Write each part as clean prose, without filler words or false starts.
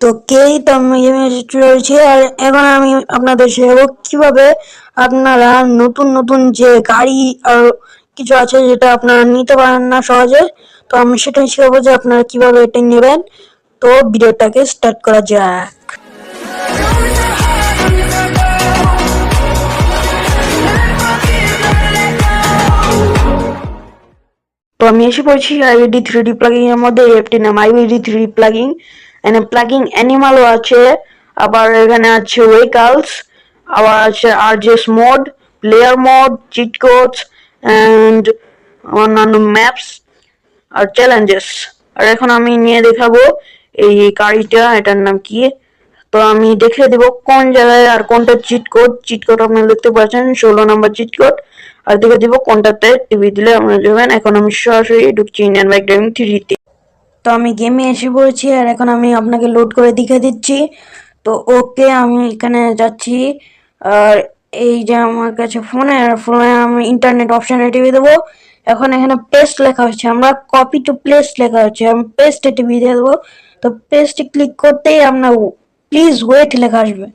তো তো আমি রয়েছি, আর এখন আমি আপনাদের শেখাবো কিভাবে আপনারা নতুন নতুন যে গাড়ি আর কিছু আছে যেটা আপনারা নিতে পারেন না সহজে। তো আমি সেটাই শেখাবো যে আপনারা কিভাবে এটা নেবেন। তো ভিডিওটাকে স্টার্ট করা যাক। তো আমি এসে পড়ছি আইভিডি 3D প্লাগিং এর মধ্যে। অ্যাপটির নাম আইভিডি 3D প্লাগিং। এখানে প্লাগিং অ্যানিমালও আছে, আবার এখানে আছে ভেহিকলস, আবার আছে RGS mode, player mode, cheat codes and অন্যান্য ম্যাপস আর চ্যালেঞ্জেস। আর এখন আমি নিয়ে দেখাবো এই গাড়িটা, এটার নাম কি। তো আমি দেখে দেব কোন জায়গায় আর কোনটা চিট কোড আপনারা দেখতে পাচ্ছেন 16 নম্বর চিট কোড, আর দেখে দিব কোনটাতে টিভি দিলে আপনারা যাবেন। এখন আমি সরাসরি ঢুকছি ইন্ডিয়ান বাইক ড্রাইভিং 3 তে। তো আমি গেমে এসে পড়েছি, আর এখন আমি আপনাকে লোড করে দেখে দিচ্ছি। তো ওকে, আমি এখানে যাচ্ছি, আর এই যে আমার কাছে ফোনে আমি ইন্টারনেট অপশানে টিপে দেবো। এখন এখানে পেস্ট লেখা হচ্ছে, আমরা কপি টু পেস্ট লেখা হচ্ছে, আমি পেস্টে টিপে দিয়ে দেবো। তো পেস্টে ক্লিক করতেই আপনার প্লিজ ওয়েট লেখা আসবে।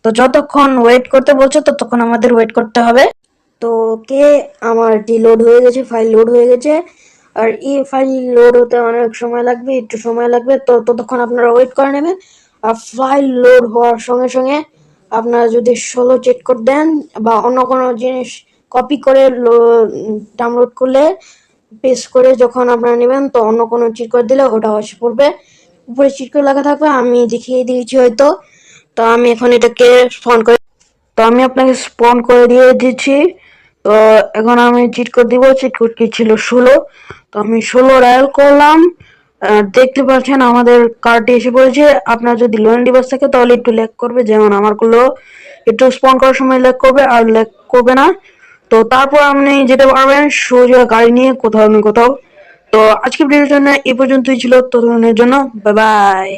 তো যতক্ষণ ওয়েট করতে বলছে ততক্ষণ আমাদের ওয়েট করতে হবে। তো ওকে, আমার লোড হয়ে গেছে, ফাইল লোড হয়ে গেছে। আর এই ফাইল লোড হতে অনেক সময় লাগবে, একটু সময় লাগবে, তো ততক্ষণ আপনারা ওয়েট করে নেবেন। আর ফাইল লোড হওয়ার সঙ্গে সঙ্গে আপনারা যদি 16 চেক কোড দেন বা অন্য কোনো জিনিস কপি করে ডাউনলোড করলে পেস্ট করে যখন আপনারা নেবেন, তো অন্য কোনো চিট কোড দিলে ওটা এসে পড়বে, উপরে চিট কোড লেখা থাকবে। আমি দেখিয়ে দিয়েছি হয়তো। তো আমি এখন এটাকে তো আমি আপনাকে স্পন করে দিয়ে দিচ্ছি। তো এখন আমি চিট কোড দিব। চিট কোড কি ছিল? 16। তো আমি 16 ডায়াল করলাম। দেখতে পাচ্ছেন আমাদের কার্ডটি এসে পড়েছে। আপনার যদি লোন ডিভাইস থাকে তাহলে একটু ল্যাগ করবে, যেমন আমার গুলো একটু স্পন করার সময় ল্যাগ করবে, আর ল্যাগ করবে না। তো তারপর আপনি যেতে পারবেন সোজা গাড়ি নিয়ে কোথাও না কোথাও। তো আজকের ভিডিওর জন্য এই পর্যন্তই ছিল। ততক্ষণের জন্য বাই বাই।